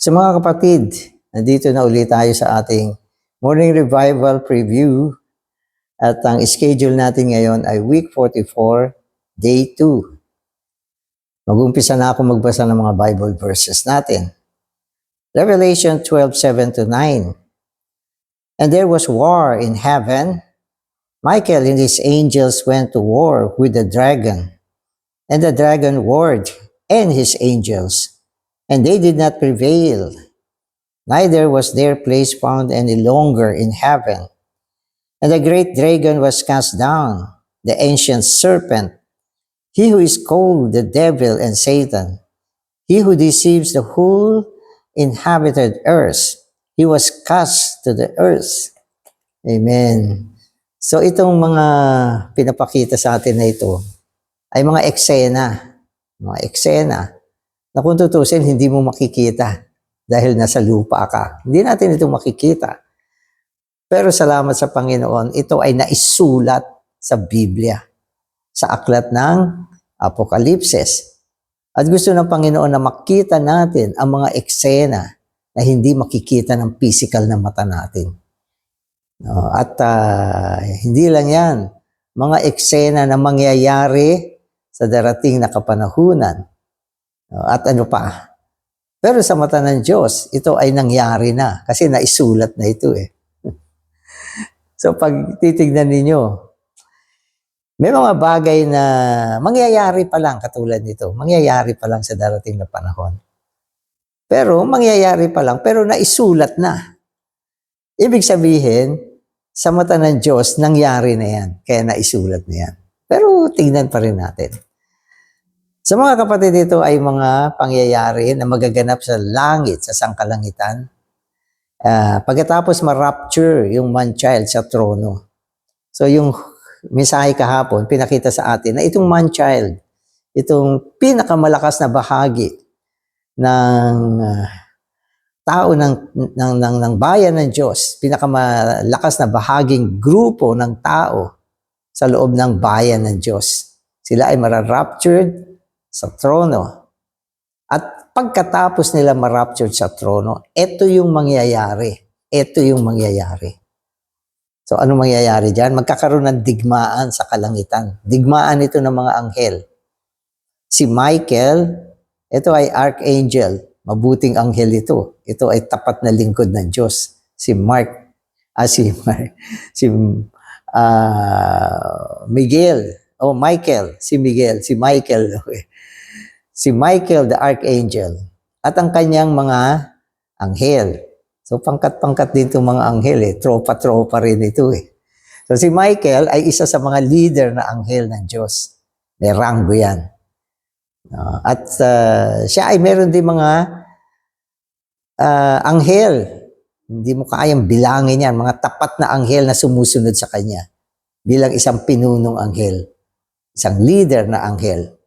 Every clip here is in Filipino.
So mga kapatid, nandito na ulit tayo sa ating Morning Revival Preview at ang schedule natin ngayon ay Week 44, Day 2. Mag-umpisa na ako magbasa ng mga Bible verses natin. Revelation 12:7-9. And there was war in heaven. Michael and his angels went to war with the dragon. And the dragon warred and his angels. And they did not prevail. Neither was their place found any longer in heaven. And the great dragon was cast down, the ancient serpent, he who is called the devil and Satan, he who deceives the whole inhabited earth. He was cast to the earth. Amen. So itong mga pinapakita sa atin na ito ay mga eksena. Mga eksena na kung tutusin, hindi mo makikita dahil nasa lupa ka. Hindi natin ito makikita. Pero salamat sa Panginoon, ito ay naisulat sa Biblia, sa aklat ng Apokalipsis. At gusto ng Panginoon na makita natin ang mga eksena na hindi makikita ng physical na mata natin. At hindi lang yan, mga eksena na mangyayari sa darating na kapanahunan. At ano pa? Pero sa mata ng Diyos, ito ay nangyari na kasi naisulat na ito eh. So pag titignan ninyo, may mga bagay na mangyayari pa lang katulad nito. Mangyayari pa lang sa darating na panahon. Pero mangyayari pa lang, pero naisulat na. Ibig sabihin, sa mata ng Diyos, nangyari na yan. Kaya naisulat na yan. Pero tingnan pa rin natin. Sa mga kapatid, ito ay mga pangyayari na magaganap sa langit, sa sangkalangitan. Pagkatapos ma-rapture yung man-child sa trono. So yung mensahe kahapon, pinakita sa atin na itong man-child, itong pinakamalakas na bahagi ng tao ng bayan ng Diyos, pinakamalakas na bahaging grupo ng tao sa loob ng bayan ng Diyos. Sila ay mara-raptured sa trono. At pagkatapos nila ma-raptured sa trono, ito yung mangyayari. Ito yung mangyayari. So ano mangyayari dyan? Magkakaroon ng digmaan sa kalangitan. Digmaan ito ng mga anghel. Si Michael, ito ay archangel. Mabuting anghel ito. Ito ay tapat na lingkod ng Diyos. Miguel. Oh, Michael. Si Michael. Okay. Si Michael the Archangel at ang kanyang mga anghel. So pangkat-pangkat din itong mga anghel eh. Tropa-tropa rin ito eh. So si Michael ay isa sa mga leader na anghel ng Diyos. May ranggo yan. At siya ay meron din mga anghel. Hindi mo kayang bilangin yan. Mga tapat na anghel na sumusunod sa kanya. Bilang isang pinunong anghel. Isang leader na anghel.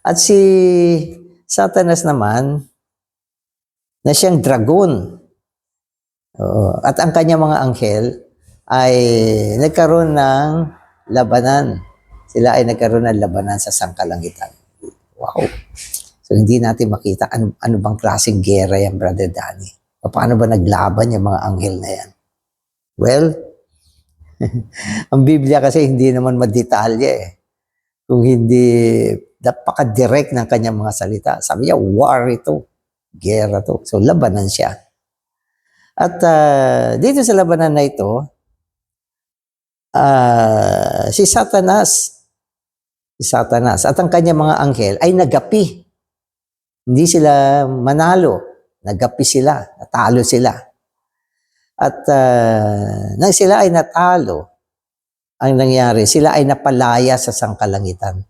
At si Satanas naman, na siyang dragon. At ang kanya mga anghel ay nagkaroon ng labanan. Sila ay nagkaroon ng labanan sa sangkalangitan. Wow! So hindi natin makita ano bang klaseng gera yan, Brother Danny. Paano ba naglaban yung mga anghel na yan? Well, ang Biblia kasi hindi naman madetalye eh. Kung hindi napaka-direct ng kanyang mga salita. Sabi niya, war ito. Gera to. So, labanan siya. At dito sa labanan na ito, si Satanas at ang kanyang mga anghel ay nagapi. Hindi sila manalo. Nagapi sila. Natalo sila. At nang sila ay natalo, ang nangyari, sila ay napalaya sa sangkalangitan.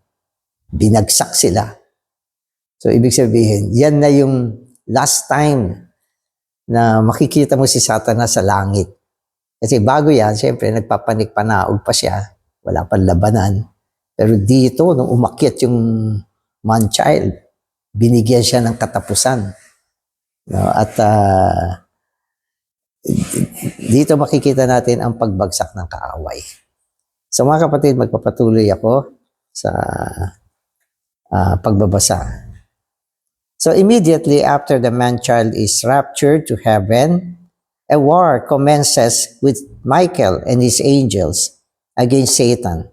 Binagsak sila. So, ibig sabihin, yan na yung last time na makikita mo si Satanas sa langit. Kasi bago yan, siyempre, nagpapanik-panaog pa siya. Wala pang labanan. Pero dito, nung umakyat yung man-child, binigyan siya ng katapusan. At dito makikita natin ang pagbagsak ng kaaway. So mga kapatid, magpapatuloy ako sa pagbabasa. So immediately after the man-child is raptured to heaven, a war commences with Michael and his angels against Satan.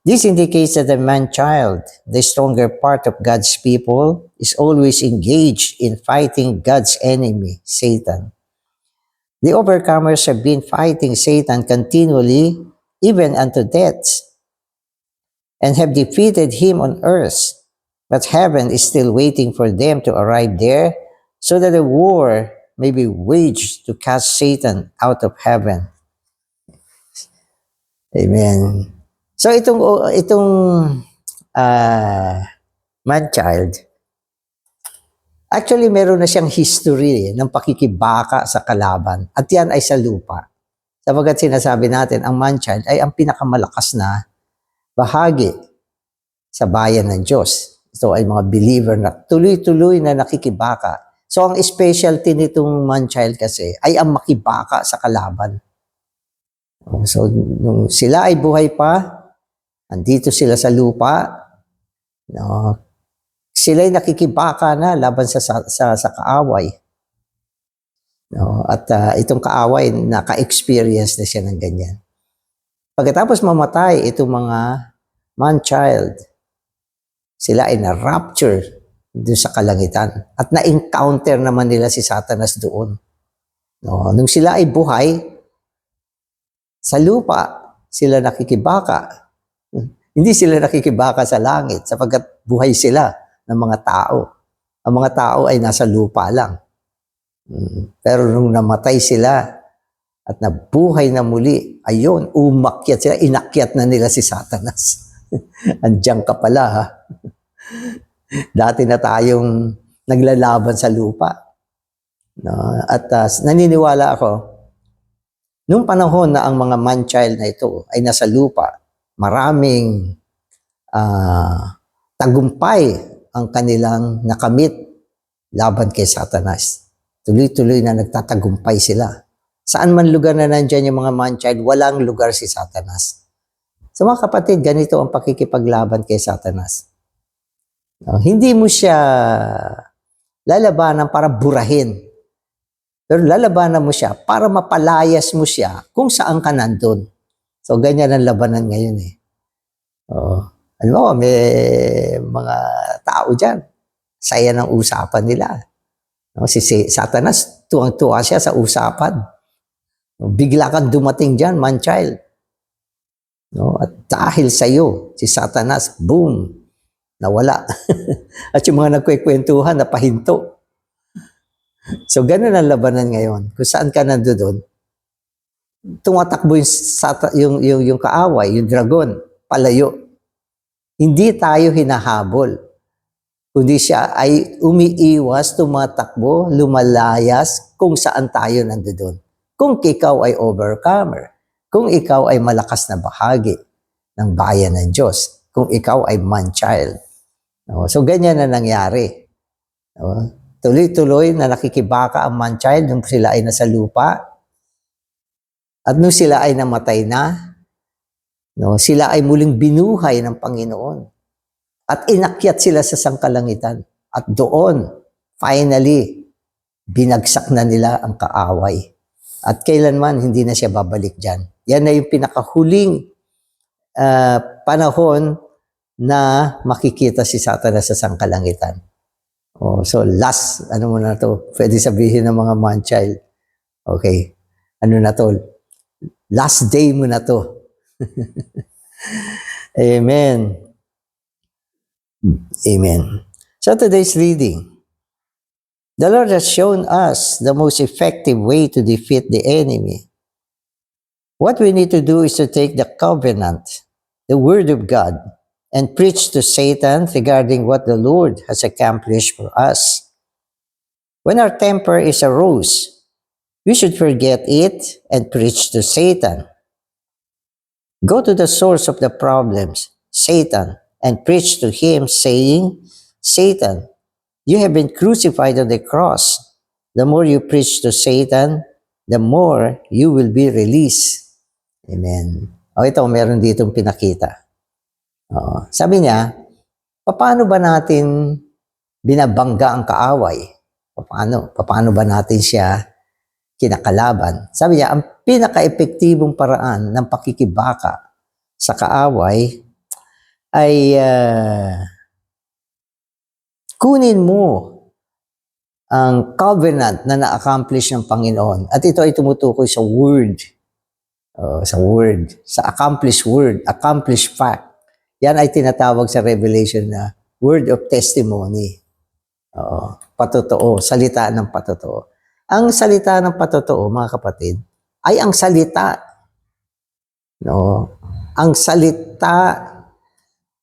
This indicates that the man-child, the stronger part of God's people, is always engaged in fighting God's enemy, Satan. The overcomers have been fighting Satan continually, even unto death, and have defeated him on earth. But heaven is still waiting for them to arrive there so that a war may be waged to cast Satan out of heaven. Amen. So itong man-child, actually meron na siyang history ng pakikibaka sa kalaban. At yan ay sa lupa. Sabagat sinasabi natin, ang man-child ay ang pinakamalakas na bahagi sa bayan ng Diyos. Ito ay mga believer na tuloy-tuloy na nakikibaka. So ang specialty nitong man-child kasi ay ang makibaka sa kalaban. So nung sila ay buhay pa, andito sila sa lupa, no, sila ay nakikibaka na laban sa kaaway. No, at itong kaaway, naka-experience na siya ng ganyan. Pagkatapos mamatay itong mga man-child, sila ay na-rapture doon sa kalangitan. At na-encounter naman nila si Satanas doon. No, nung sila ay buhay, sa lupa, sila nakikibaka. Hindi sila nakikibaka sa langit sapagkat buhay sila ng mga tao. Ang mga tao ay nasa lupa lang. Pero nung namatay sila at nabuhay na muli, ayun, umakyat sila, inakyat na nila si Satanas. Andiyan ka pala, ha? Dati na tayong naglalaban sa lupa. No? At naniniwala ako, nung panahon na ang mga man-child na ito ay nasa lupa, maraming tagumpay ang kanilang nakamit laban kay Satanas. Tuloy-tuloy na nagtatagumpay sila. Saan man lugar na nandyan yung mga man-child, walang lugar si Satanas. So mga kapatid, ganito ang pakikipaglaban kay Satanas. Hindi mo siya lalabanan para burahin. Pero lalabanan mo siya para mapalayas mo siya kung saan ka nandun. So, ganyan ang labanan ngayon eh. Alam mo, may mga tao dyan. Saya ng usapan nila. Si Satanas, tuwang-tuwa siya sa usapan. Bigla kang dumating dyan, man-child. At dahil sa'yo, si Satanas, boom, nawala. At yung mga nagkwekwentuhan, napahinto. So, ganun ang labanan ngayon. Kung saan ka nandoon, tumatakbo yung kaaway, yung dragon, palayo. Hindi tayo hinahabol. Kundi siya ay umiiwas, tumatakbo, lumalayas kung saan tayo nandoon. Kung ikaw ay overcomer, kung ikaw ay malakas na bahagi ng bayan ng Diyos, kung ikaw ay man-child. So, ganyan na nangyari. Tuloy-tuloy na nakikibaka ang man-child nung sila ay nasa lupa. At nung sila ay namatay na, sila ay muling binuhay ng Panginoon. At inakyat sila sa sangkalangitan. At doon, finally, binagsak na nila ang kaaway. At kailanman hindi na siya babalik dyan. Yan na yung pinakahuling panahon na makikita si Satanas sa sangkalangitan. So last, ano mo na to? Pwede sabihin ng mga man-child. Okay, ano na to? Last day mo na to. Amen. Amen. So today's reading. The Lord has shown us the most effective way to defeat the enemy. What we need to do is to take the covenant, the word of God, and preach to Satan regarding what the Lord has accomplished for us. When our temper is aroused, we should forget it and preach to Satan. Go to the source of the problems, Satan, and preach to him, saying, Satan, you have been crucified on the cross. The more you preach to Satan, the more you will be released. Amen. Ito, meron ditong pinakita. Sabi niya, paano ba natin binabangga ang kaaway. Paano ba natin siya kinakalaban? Sabi niya, ang pinaka-epektibong paraan ng pakikibaka sa kaaway ay kunin mo ang covenant na na-accomplish ng Panginoon. At ito ay tumutukoy sa word. Sa accomplished word, accomplished fact. Yan ay tinatawag sa Revelation na word of testimony. Patotoo, salita ng patotoo. Ang salita ng patotoo, mga kapatid, ay ang salita. Ang salita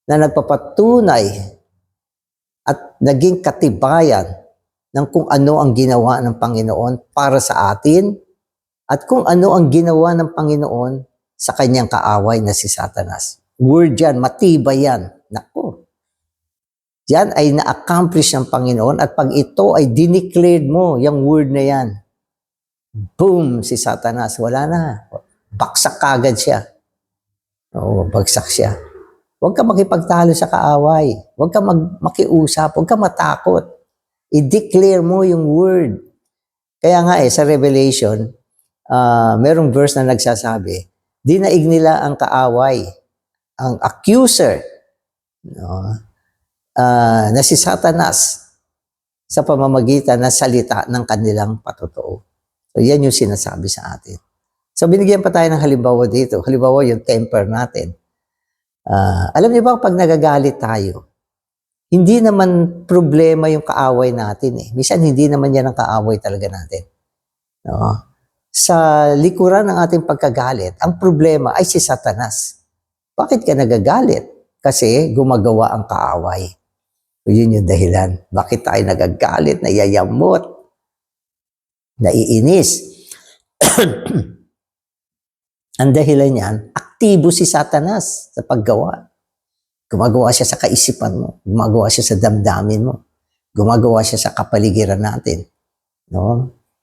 na nagpapatunay at naging katibayan ng kung ano ang ginawa ng Panginoon para sa atin at kung ano ang ginawa ng Panginoon sa kanyang kaaway na si Satanas. Word yan, matibay yan. Naku. Yan ay na-accomplish ng Panginoon at pag ito ay dineclared mo, yung word na yan, boom, si Satanas, wala na. Baksak kagad siya. Bagsak siya. Huwag ka makipagtalo sa kaaway. Huwag ka makiusap. Huwag ka matakot. I-declare mo yung word. Kaya nga sa Revelation, merong verse na nagsasabi, dinaig nila ang kaaway, ang accuser, na si Satanas sa pamamagitan ng salita ng kanilang patotoo. So yan yung sinasabi sa atin. So binigyan pa tayo ng halimbawa dito. Halimbawa yung temper natin. Alam niyo ba pag nagagalit tayo, hindi naman problema yung kaaway natin eh. Minsan hindi naman yan ang kaaway talaga natin. Sa likuran ng ating pagkagalit, ang problema ay si Satanas. Bakit ka nagagalit? Kasi gumagawa ang kaaway. So, yun yung dahilan. Bakit tayo nagagalit, nayayamot, naiinis? Ang dahilan niyan, aktibo si Satanas sa paggawa. Gumagawa siya sa kaisipan mo. Gumagawa siya sa damdamin mo. Gumagawa siya sa kapaligiran natin.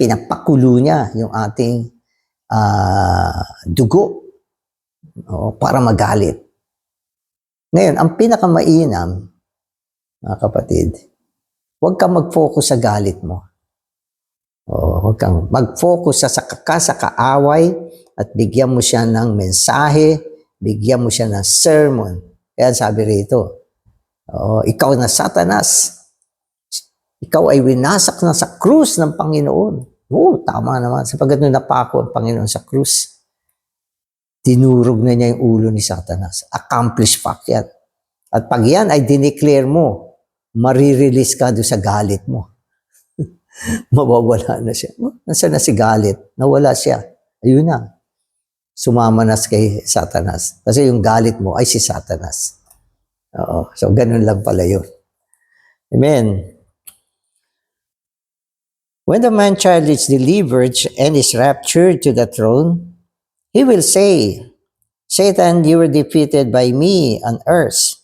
Pinapakulo niya yung ating dugo para magalit. Ngayon, ang pinakamainam, mga kapatid, huwag kang mag-focus sa galit mo. Huwag kang mag-focus sa kaaway at bigyan mo siya ng mensahe, bigyan mo siya ng sermon. Kaya sabi rito, ikaw na Satanas, ikaw ay winasak na sa krus ng Panginoon. Tama naman. Sapagkat nung napako ang Panginoon sa krus, tinurog na niya yung ulo ni Satanas. Accomplished fact yan. At pag yan ay dineclare mo, marirelease ka doon sa galit mo. Mawawala na siya. Nasaan na si galit? Nawala siya. Ayun na. Sumama na kay Satanas. Kasi yung galit mo ay si Satanas. So, ganun lang pala yun. Amen. When the man-child is delivered and is raptured to the throne, he will say, Satan, you were defeated by me on earth.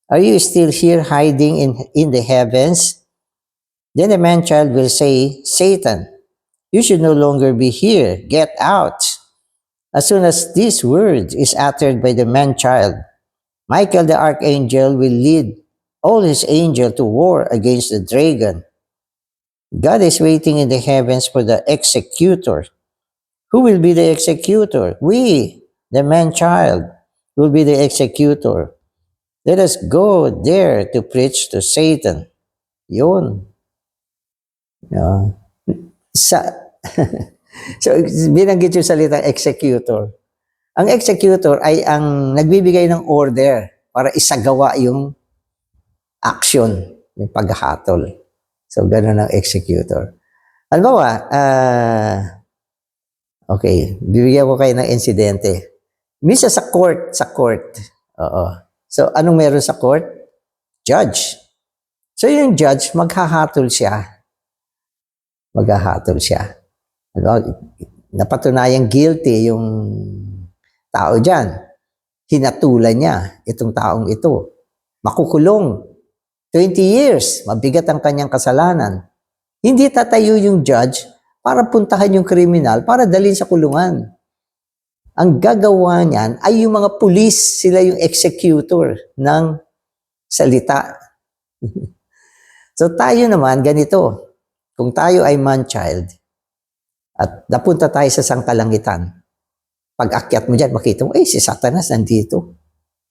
Are you still here hiding in the heavens? Then the man-child will say, Satan, you should no longer be here. Get out. As soon as this word is uttered by the man-child, Michael the archangel will lead all his angels to war against the dragon. God is waiting in the heavens for the executor. Who will be the executor? We, the man-child, will be the executor. Let us go there to preach to Satan. Yun. So, binanggit yung salitang executor. Ang executor ay ang nagbibigay ng order para isagawa yung action, yung paghahatol. So, gano'n ang executor. Halimbawa, okay, bibigyan ko kayo ng insidente. Misa sa court. So, anong meron sa court? Judge. So, yung judge, maghahatol siya. Napatunayang guilty yung tao dyan. Hinatulan niya itong taong ito. Makukulong. 20 years. Mabigat ang kanyang kasalanan. Hindi tatayo yung judge para puntahan yung kriminal para dalhin sa kulungan. Ang gagawa niyan ay yung mga pulis, sila yung executor ng salita. So tayo naman, ganito. Kung tayo ay man-child at napunta tayo sa sangkalangitan, pag akyat mo dyan, makita mo, si Satanas nandito.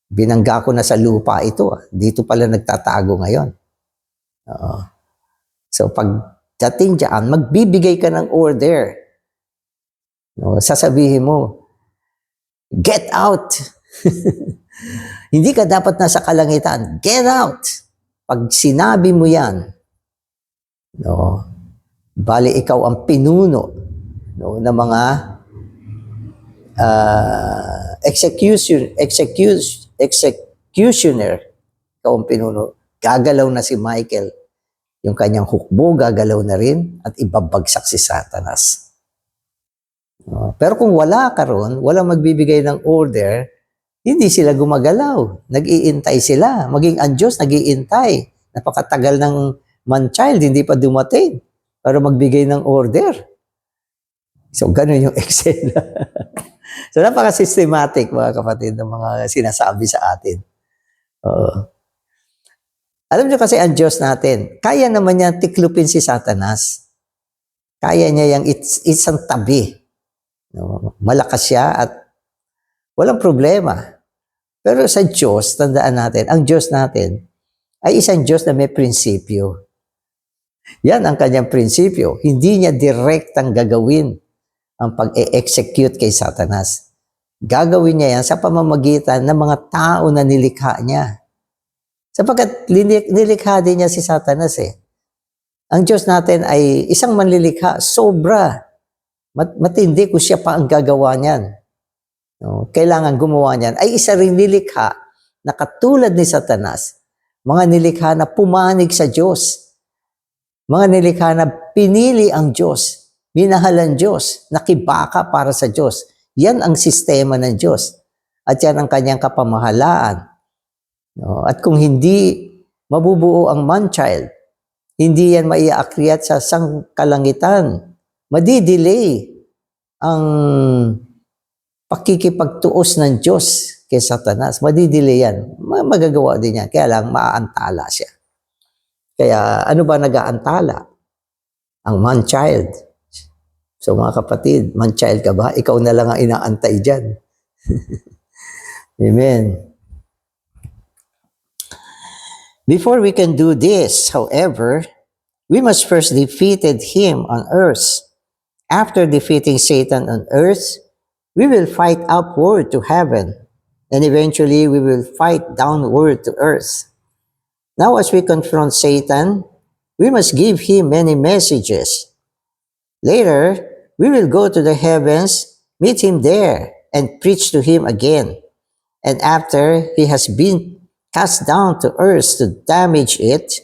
Binangga ko na sa lupa ito. Dito pala nagtatago ngayon. Oo. So pag dating dyan, magbibigay ka ng order. No, sasabihin mo, get out! Hindi ka dapat nasa kalangitan. Get out! Pag sinabi mo yan, no, bali ikaw ang pinuno, no, ng mga executioner. Ikaw ang pinuno. Gagalaw na si Michael. Yung kanyang hukbo, gagalaw na rin at ibabagsak si Satanas. Pero kung wala ka ron, walang magbibigay ng order, hindi sila gumagalaw. Nag-iintay sila. Maging ang Diyos, nag-iintay. Napakatagal ng man-child, hindi pa dumating para magbigay ng order. So, ganun yung Excel. So, napaka-systematic, mga kapatid, ng mga sinasabi sa atin. Alam nyo kasi ang Diyos natin, kaya naman niya tiklupin si Satanas. Kaya niya yung isang tabi. No? Malakas siya at walang problema. Pero sa Diyos, tandaan natin, ang Diyos natin ay isang Diyos na may prinsipyo. Yan ang kanyang prinsipyo. Hindi niya direktang gagawin ang pag-e-execute kay Satanas. Gagawin niya yan sa pamamagitan ng mga tao na nilikha niya. Sapagkat nilikha din niya si Satanas eh. Ang Diyos natin ay isang manlilikha, sobra. Matindi kung siya pa ang gagawa niyan. No? Kailangan gumawa niyan. Ay isa rin nilikha na katulad ni Satanas, mga nilikha na pumanig sa Diyos. Mga nilikha na pinili ang Diyos, minahal ang Diyos, nakibaka para sa Diyos. Yan ang sistema ng Diyos. At yan ang kanyang kapamahalaan. No? At kung hindi mabubuo ang man-child, hindi yan maiaakyat sa sangkalangitan. Madidelay ang pakikipagtuos ng Diyos kay Satanas. Madidelay yan. Magagawa din yan. Kaya lang, maaantala siya. Kaya ano ba nag-aantala? Ang man-child. So mga kapatid, man-child ka ba? Ikaw na lang ang inaantay dyan. Amen. Before we can do this, however, we must first defeat him on earth. After defeating Satan on earth, we will fight upward to heaven, and eventually we will fight downward to earth. Now, as we confront Satan, we must give him many messages. Later, we will go to the heavens, meet him there, and preach to him again. And after he has been cast down to earth to damage it,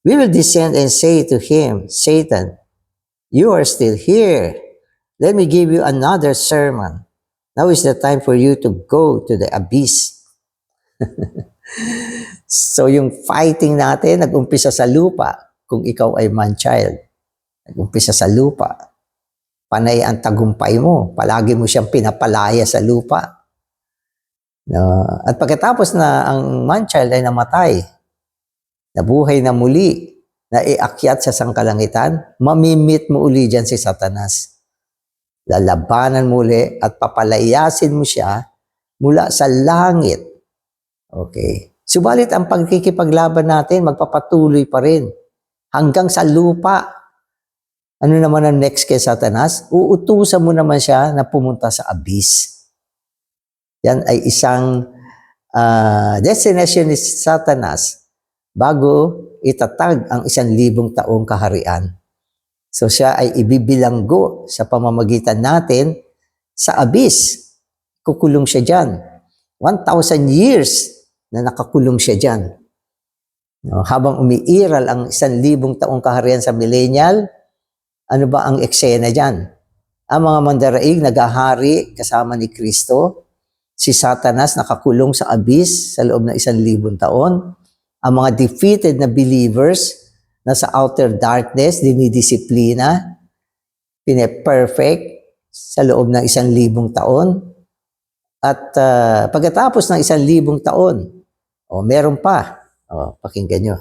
we will descend and say to him, Satan, you are still here. Let me give you another sermon. Now is the time for you to go to the abyss. So yung fighting natin, nag-umpisa sa lupa, kung ikaw ay man-child. Nag-umpisa sa lupa. Panay ang tagumpay mo. Palagi mo siyang pinapalaya sa lupa. At pagkatapos na ang man-child ay namatay, nabuhay na muli, na iakyat sa sangkalangitan, mamimit mo uli dyan si Satanas. Lalabanan mo uli at papalayasin mo siya mula sa langit. Okay. Subalit ang pagkikipaglaban natin, magpapatuloy pa rin hanggang sa lupa. Ano naman ang next kay Satanas? Uutusan mo naman siya na pumunta sa abyss. Yan ay isang destination ni Satanas bago itatag ang 1,000 taong kaharian. So siya ay ibibilanggo sa pamamagitan natin sa abyss. Kukulong siya dyan. 1,000 years na nakakulong siya dyan. No, habang umiiral ang 1,000 taong kaharian sa millennial, ano ba ang eksena dyan? Ang mga mandaraig naghahari kasama ni Kristo. Si Satanas nakakulong sa abyss sa loob ng 1,000 taon. Ang mga defeated na believers na sa outer darkness, dinidisiplina, pine-perfect sa loob ng 1,000 taon. At pagkatapos ng 1,000 taon, meron pa. Pakinggan nyo.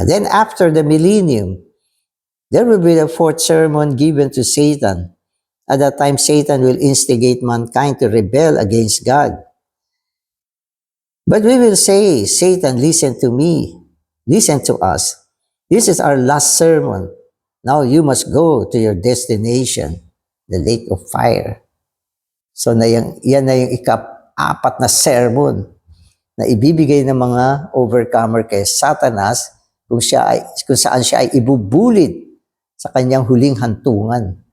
Then after the millennium, there will be the fourth sermon given to Satan. At that time, Satan will instigate mankind to rebel against God. But we will say, Satan, listen to me. Listen to us. This is our last sermon. Now you must go to your destination, the lake of fire. So yan na yung ika-4 na sermon na ibibigay ng mga overcomer kay Satanas kung saan siya ay ibubulid sa kanyang huling hantungan.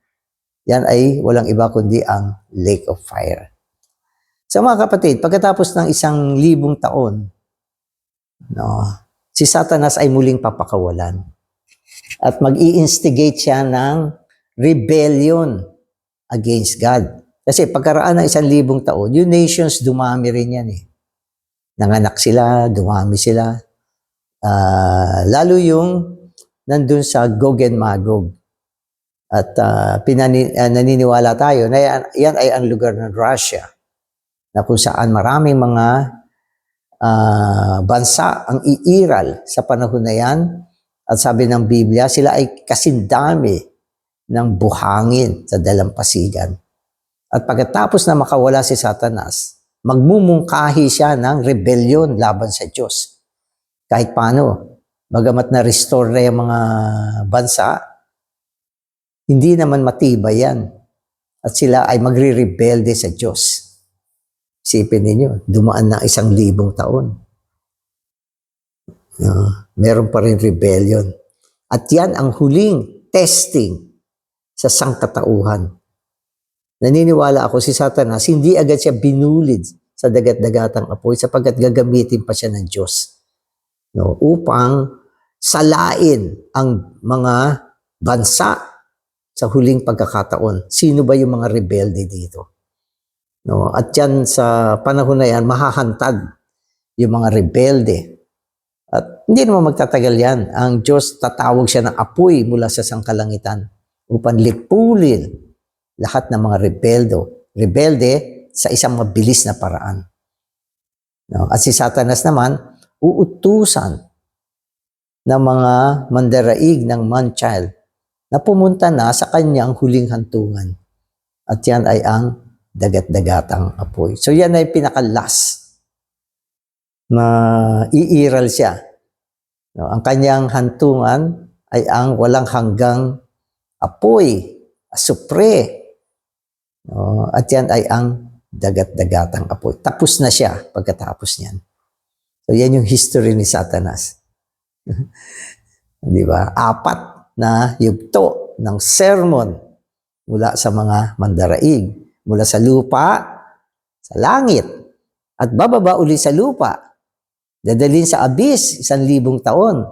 Yan ay walang iba kundi ang lake of fire. So mga kapatid, pagkatapos ng 1,000 taon, si Satanas ay muling papakawalan. At mag-i-instigate siya ng rebellion against God. Kasi pagkaraan ng 1,000 taon, yung nations dumami rin yan eh. Nanganak sila, dumami sila. Lalo yung nandun sa Gog and Magog. At naniniwala tayo na yan ay ang lugar ng Russia, na kung saan maraming mga bansa ang iiral sa panahon na yan. At sabi ng Biblia, sila ay kasindami ng buhangin sa dalampasigan. At pagkatapos na makawala si Satanas, magmumungkahi siya ng rebellion laban sa Diyos. Kahit paano, bagamat na-restore na yung mga bansa, hindi naman matibay yan. At sila ay magre-rebelde sa Diyos. Isipin ninyo, dumaan na 1,000 taon. Meron pa rin rebellion. At yan ang huling testing sa sangkatauhan. Naniniwala ako si Satanas, hindi agad siya binulid sa dagat-dagatang apoy sapagkat gagamitin pa siya ng Diyos. Upang salain ang mga bansa sa huling pagkakataon. Sino ba yung mga rebelde dito? At yan sa panahon na yan, mahahantad yung mga rebelde. At hindi naman magtatagal yan. Ang Diyos tatawag siya ng apoy mula sa sangkalangitan upang lipulin lahat ng mga rebelde sa isang mabilis na paraan. At si Satanas naman, uutusan ng mga mandaraig ng man-child na pumunta na sa kanyang huling hantungan. At yan ay ang dagat-dagatang apoy. So yan ay pinakalas na iiral siya. Ang kanyang hantungan ay ang walang hanggang apoy, asupre. At yan ay ang dagat-dagatang apoy. Tapos na siya pagkatapos niyan. So yan yung history ni Satanas. Di ba? 4 na yugto ng sermon mula sa mga mandaraig. Mula sa lupa, sa langit, at bababa uli sa lupa. Dadalhin sa abyss 1,000 taon.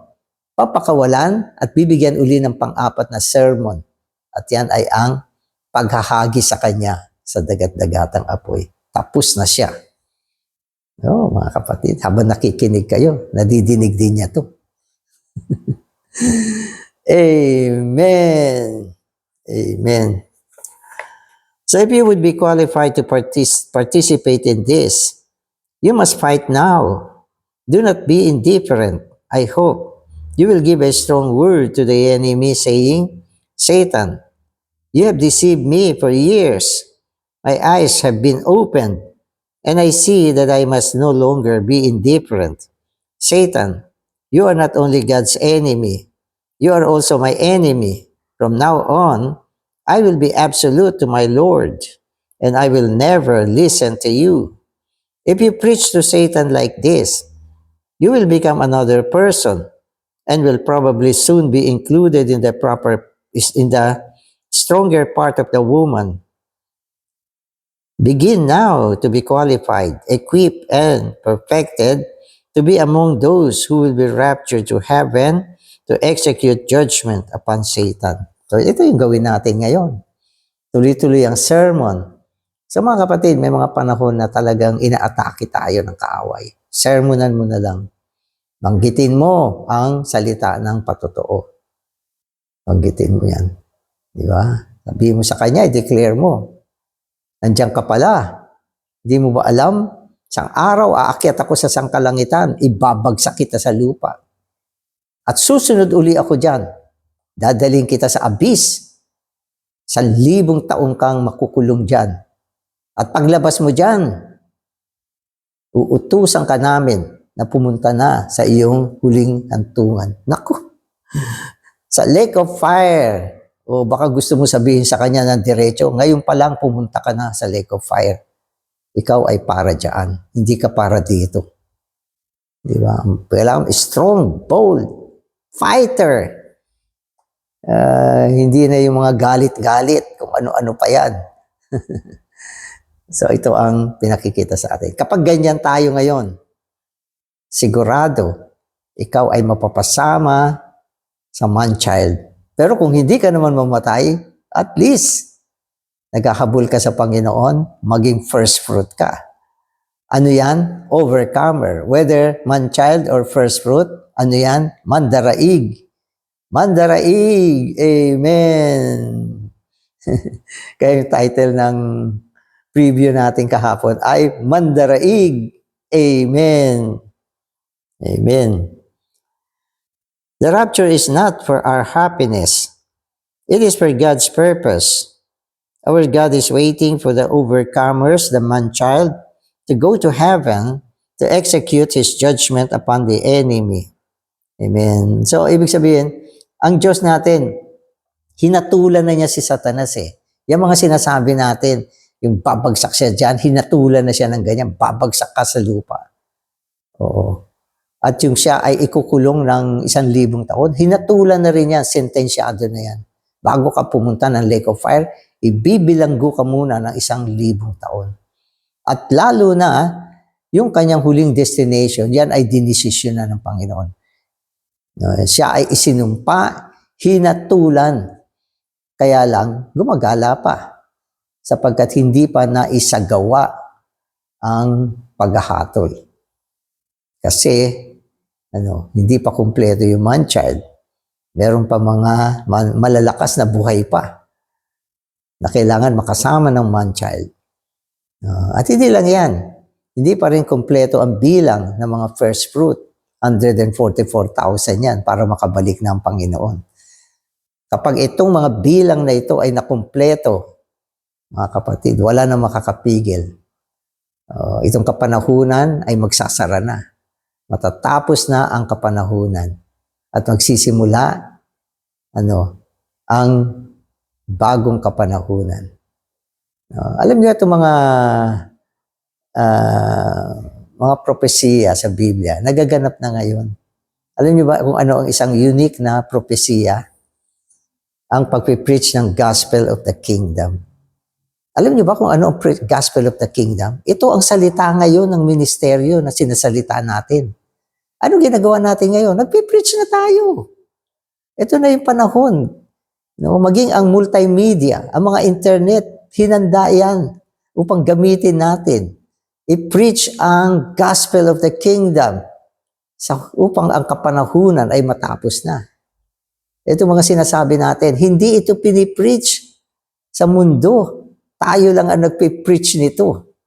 Papakawalan at bibigyan uli ng pang-4 na sermon. At yan ay ang paghahagi sa kanya sa dagat-dagatang apoy. Tapos na siya. Mga kapatid, habang nakikinig kayo, nadidinig din niya to. Amen. Amen. So if you would be qualified to participate in this, you must fight now. Do not be indifferent. I hope you will give a strong word to the enemy saying, Satan, you have deceived me for years. My eyes have been opened, and I see that I must no longer be indifferent. Satan, you are not only God's enemy, you are also my enemy. From now on, I will be absolute to my Lord, and I will never listen to you. If you preach to Satan like this, you will become another person and will probably soon be included in the stronger part of the woman. Begin now to be qualified, equipped, and perfected to be among those who will be raptured to heaven to execute judgment upon Satan. So ito yung gawin natin ngayon. Tuloy-tuloy ang sermon. So mga kapatid, may mga panahon na talagang inaatake tayo ng kaaway. Sermonan mo na lang. Banggitin mo ang salita ng patotoo. Banggitin mo yan. Di ba? Sabihin mo sa kanya, i-declare mo. Nandiyan ka pala. Hindi mo ba alam? Isang araw, aakyat ako sa sangkalangitan, ibabagsak kita sa lupa. At susunod uli ako dyan. Dadaling kita sa abyss. 1,000 taong kang makukulong dyan. At paglabas mo dyan, uutusan ka namin na pumunta na sa iyong huling hantungan. Naku! Sa lake of fire. O baka gusto mo sabihin sa kanya ng diretso, ngayon pa lang pumunta ka na sa lake of fire. Ikaw ay para dyan. Hindi ka para dito. Di ba? Kailangan strong, bold, fighter. Hindi na yung mga galit-galit, kung ano-ano pa yan. So ito ang pinakikita sa atin. Kapag ganyan tayo ngayon, sigurado, ikaw ay mapapasama sa man-child. Pero kung hindi ka naman mamatay, at least, naghahabol ka sa Panginoon, maging first fruit ka. Ano yan? Overcomer. Whether man-child or first fruit, ano yan? Mandaraig. Mandaraig. Amen. Kaya yung title ng preview natin kahapon ay Mandaraig. Amen. Amen. The rapture is not for our happiness. It is for God's purpose. Our God is waiting for the overcomers, the man-child, to go to heaven to execute His judgment upon the enemy. Amen. So, ibig sabihin, ang Diyos natin, hinatulan na niya si Satanas eh. Yung mga sinasabi natin, yung babagsak siya dyan, hinatulan na siya ng ganyan, babagsak ka sa lupa. Oo. At yung siya ay ikukulong ng 1,000 taon, hinatulan na rin yan, sentensyado na yan. Bago ka pumunta ng lake of fire, ibibilanggo ka muna ng 1,000 taon. At lalo na, yung kanyang huling destination, yan ay dinesisyon na ng Panginoon. Siya ay isinumpa, hinatulan, kaya lang gumagala pa sapagkat hindi pa naisagawa ang paghahatol. Kasi hindi pa kumpleto yung man-child. Meron pa mga malalakas na buhay pa na kailangan makasama ng man-child. At hindi lang yan. Hindi pa rin kumpleto ang bilang ng mga first fruit. 144,000 yan para makabalik na ang Panginoon. Kapag itong mga bilang na ito ay nakumpleto, mga kapatid, wala na makakapigil. Itong kapanahunan ay magsasara na. Matatapos na ang kapanahunan at magsisimula ang bagong kapanahunan. Alam niyo itong mga propesiya sa Biblia, nagaganap na ngayon. Alam niyo ba kung ano ang isang unique na propesiya? Ang pagpipreach ng Gospel of the Kingdom. Alam niyo ba kung ano ang Gospel of the Kingdom? Ito ang salita ngayon ng ministeryo na sinasalita natin. Ano ginagawa natin ngayon? Nagpipreach na tayo. Ito na yung panahon. Maging ang multimedia, ang mga internet, hinanda yan upang gamitin natin. I-preach ang Gospel of the Kingdom upang ang kapanahunan ay matapos na. Ito mga sinasabi natin, hindi ito pinipreach sa mundo. Tayo lang ang nagpipreach nito.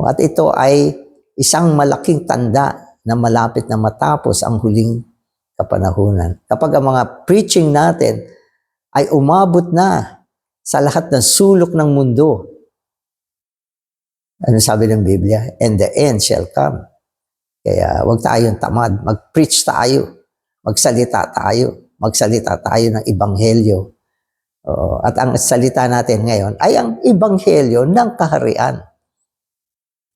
At ito ay isang malaking tanda na malapit na matapos ang huling kapanahunan. Kapag ang mga preaching natin ay umabot na sa lahat ng sulok ng mundo, ano sabi ng Biblia? And the end shall come. Kaya wag tayong tamad. Mag-preach tayo. Magsalita tayo ng ebanghelyo. At ang salita natin ngayon ay ang ebanghelyo ng kaharian.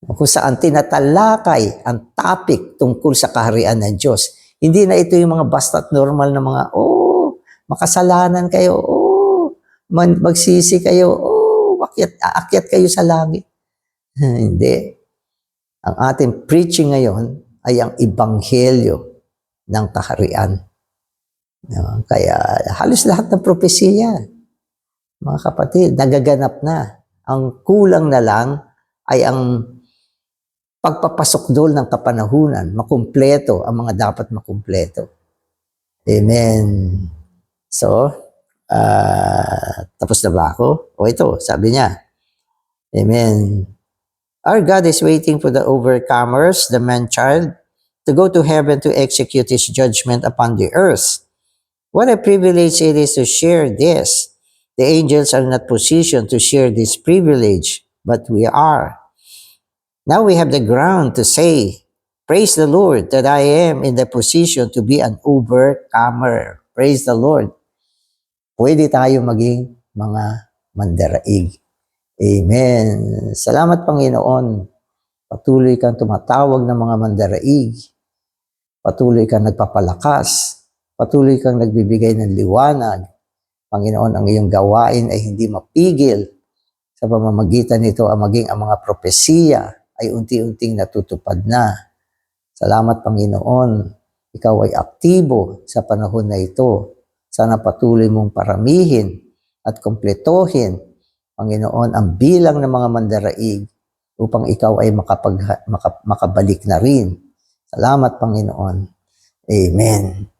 Kung saan tinatalakay ang topic tungkol sa kaharian ng Diyos. Hindi na ito yung mga basta't normal na mga, makasalanan kayo, magsisi kayo, aakyat kayo sa langit. Hindi. Ang ating preaching ngayon ay ang ebanghelyo ng kaharian. Kaya halos lahat ng propesiya, mga kapatid, nagaganap na. Ang kulang na lang ay ang pagpapasok doon ng kapanahunan, makumpleto ang mga dapat makumpleto. Amen. So, tapos na ba ako? Ito, sabi niya. Amen. Our God is waiting for the overcomers, the man-child, to go to heaven to execute His judgment upon the earth. What a privilege it is to share this. The angels are not positioned to share this privilege, but we are. Now we have the ground to say, praise the Lord that I am in the position to be an overcomer. Praise the Lord. Pwede tayo maging mga mandaraig. Amen. Salamat Panginoon. Patuloy kang tumatawag ng mga mandaraig. Patuloy kang nagpapalakas. Patuloy kang nagbibigay ng liwanag. Panginoon, ang iyong gawain ay hindi mapigil. Sa pamamagitan nito, ang mga propesiya ay unti-unting natutupad na. Salamat Panginoon. Ikaw ay aktibo sa panahon na ito. Sana patuloy mong paramihin at kompletohin, Panginoon, ang bilang ng mga mandaraig upang ikaw ay makabalik na rin. Salamat Panginoon. Amen.